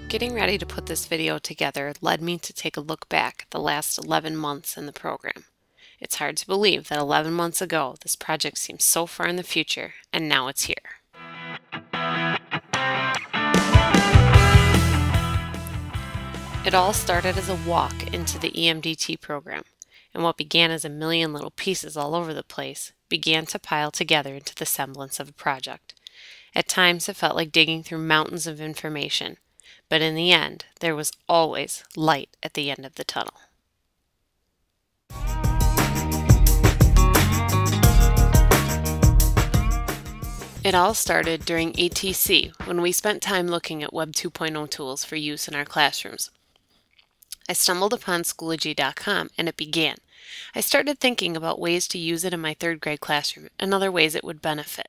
Getting ready to put this video together led me to take a look back at the last 11 months in the program. It's hard to believe that 11 months ago this project seemed so far in the future, and now it's here. It all started as a walk into the EMDT program, and what began as a million little pieces all over the place began to pile together into the semblance of a project. At times it felt like digging through mountains of information, but in the end, there was always light at the end of the tunnel. It all started during ETC, when we spent time looking at Web 2.0 tools for use in our classrooms. I stumbled upon Schoology.com and it began. I started thinking about ways to use it in my third grade classroom and other ways it would benefit.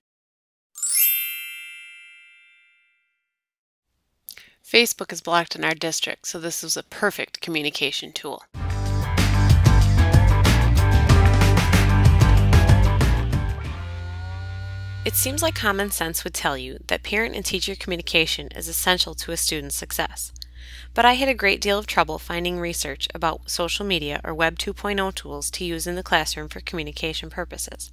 Facebook is blocked in our district, so this was a perfect communication tool. It seems like common sense would tell you that parent and teacher communication is essential to a student's success. But I had a great deal of trouble finding research about social media or Web 2.0 tools to use in the classroom for communication purposes.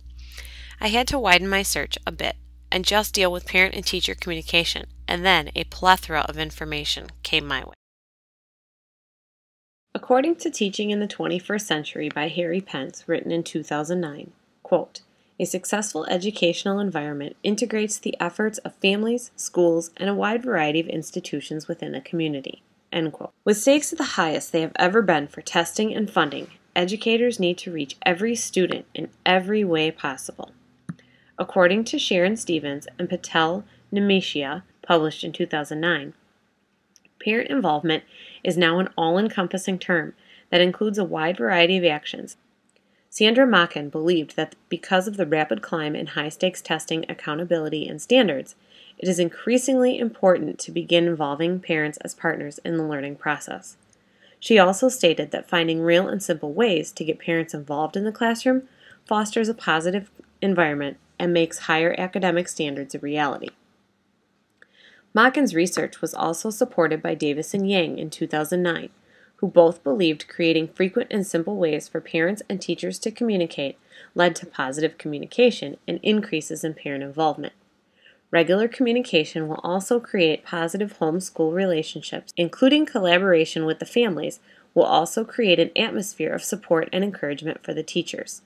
I had to widen my search a bit and just deal with parent and teacher communication, and then a plethora of information came my way. According to Teaching in the 21st Century by Harry Pence, written in 2009, quote, "A successful educational environment integrates the efforts of families, schools, and a wide variety of institutions within a community." End quote. With stakes at the highest they have ever been for testing and funding, educators need to reach every student in every way possible. According to Sharon Stevens and Patel Nimishia, published in 2009, parent involvement is now an all-encompassing term that includes a wide variety of actions. Sandra Machen believed that because of the rapid climb in high-stakes testing, accountability, and standards, it is increasingly important to begin involving parents as partners in the learning process. She also stated that finding real and simple ways to get parents involved in the classroom fosters a positive environment and makes higher academic standards a reality. Machen's research was also supported by Davis and Yang in 2009, who both believed creating frequent and simple ways for parents and teachers to communicate led to positive communication and increases in parent involvement. Regular communication will also create positive home-school relationships, including collaboration with the families, will also create an atmosphere of support and encouragement for the teachers.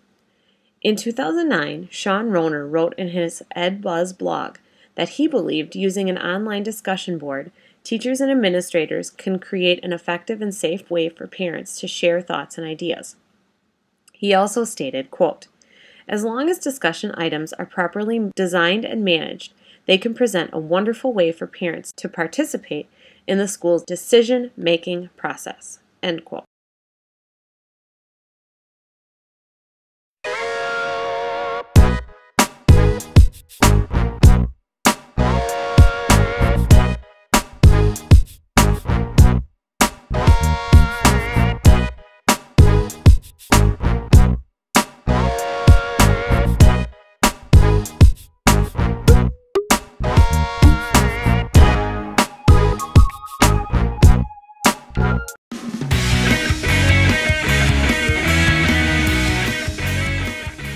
In 2009, Sean Rohner wrote in his EdBuzz blog that he believed using an online discussion board, teachers and administrators can create an effective and safe way for parents to share thoughts and ideas. He also stated, quote, "As long as discussion items are properly designed and managed, they can present a wonderful way for parents to participate in the school's decision-making process." End quote.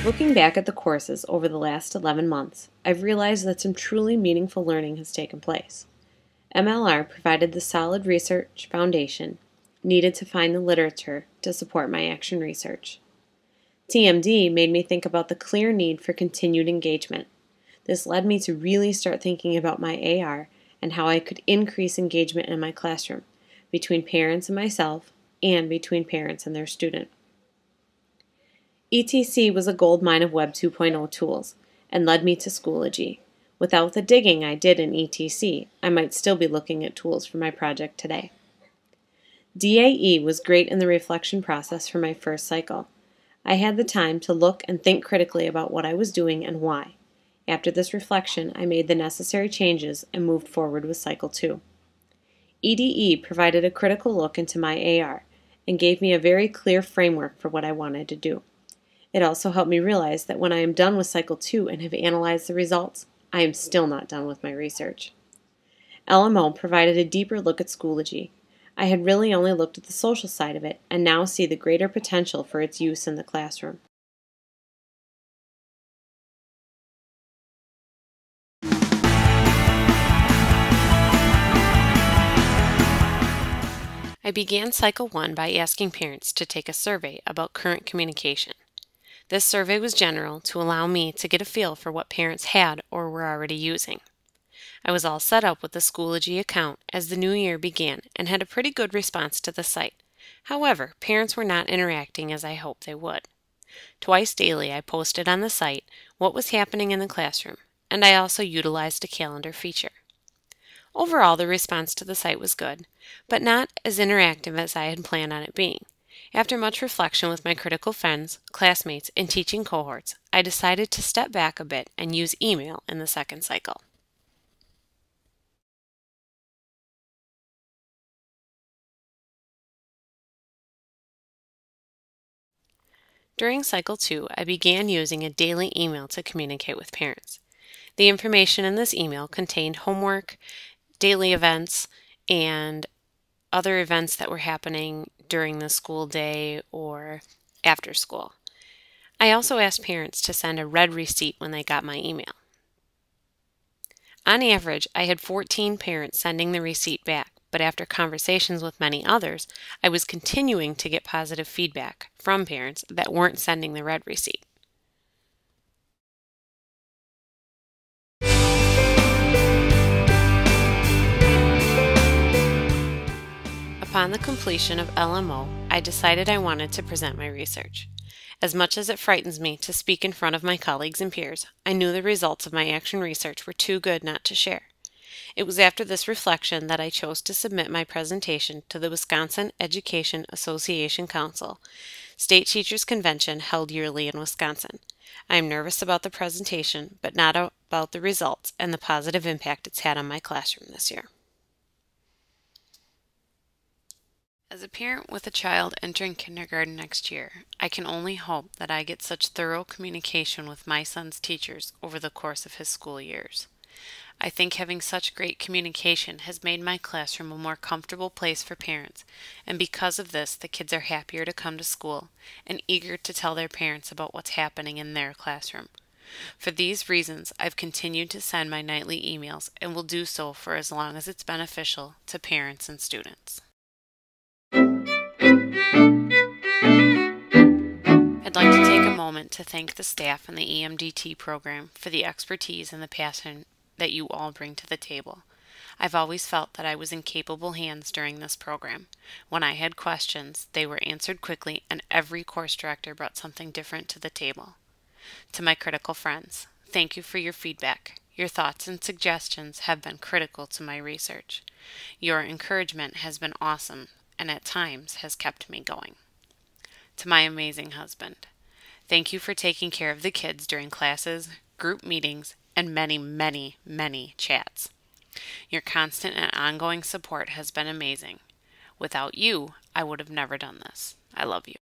Looking back at the courses over the last 11 months, I've realized that some truly meaningful learning has taken place. MLR provided the solid research foundation needed to find the literature to support my action research. TMD made me think about the clear need for continued engagement. This led me to really start thinking about my AR and how I could increase engagement in my classroom, between parents and myself, and between parents and their student. ETC was a goldmine of Web 2.0 tools and led me to Schoology. Without the digging I did in ETC, I might still be looking at tools for my project today. DAE was great in the reflection process for my first cycle. I had the time to look and think critically about what I was doing and why. After this reflection, I made the necessary changes and moved forward with Cycle 2. EDE provided a critical look into my AR and gave me a very clear framework for what I wanted to do. It also helped me realize that when I am done with Cycle 2 and have analyzed the results, I am still not done with my research. LMO provided a deeper look at Schoology. I had really only looked at the social side of it and now see the greater potential for its use in the classroom. I began Cycle 1 by asking parents to take a survey about current communication. This survey was general to allow me to get a feel for what parents had or were already using. I was all set up with the Schoology account as the new year began and had a pretty good response to the site. However, parents were not interacting as I hoped they would. Twice daily I posted on the site what was happening in the classroom, and I also utilized a calendar feature. Overall, the response to the site was good, but not as interactive as I had planned on it being. After much reflection with my critical friends, classmates, and teaching cohorts, I decided to step back a bit and use email in the second cycle. During Cycle 2, I began using a daily email to communicate with parents. The information in this email contained homework, daily events, and other events that were happening during the school day or after school. I also asked parents to send a red receipt when they got my email. On average, I had 14 parents sending the receipt back, but after conversations with many others, I was continuing to get positive feedback from parents that weren't sending the red receipt. Upon the completion of LMO, I decided I wanted to present my research. As much as it frightens me to speak in front of my colleagues and peers, I knew the results of my action research were too good not to share. It was after this reflection that I chose to submit my presentation to the Wisconsin Education Association Council, State Teachers Convention held yearly in Wisconsin. I am nervous about the presentation, but not about the results and the positive impact it's had on my classroom this year. As a parent with a child entering kindergarten next year, I can only hope that I get such thorough communication with my son's teachers over the course of his school years. I think having such great communication has made my classroom a more comfortable place for parents, and because of this, the kids are happier to come to school and eager to tell their parents about what's happening in their classroom. For these reasons, I've continued to send my nightly emails and will do so for as long as it's beneficial to parents and students. I'd like to take a moment to thank the staff in the EMDT program for the expertise and the passion that you all bring to the table. I've always felt that I was in capable hands during this program. When I had questions, they were answered quickly, and every course director brought something different to the table. To my critical friends, thank you for your feedback. Your thoughts and suggestions have been critical to my research. Your encouragement has been awesome and at times has kept me going. To my amazing husband, thank you for taking care of the kids during classes, group meetings, and many, many, many chats. Your constant and ongoing support has been amazing. Without you, I would have never done this. I love you.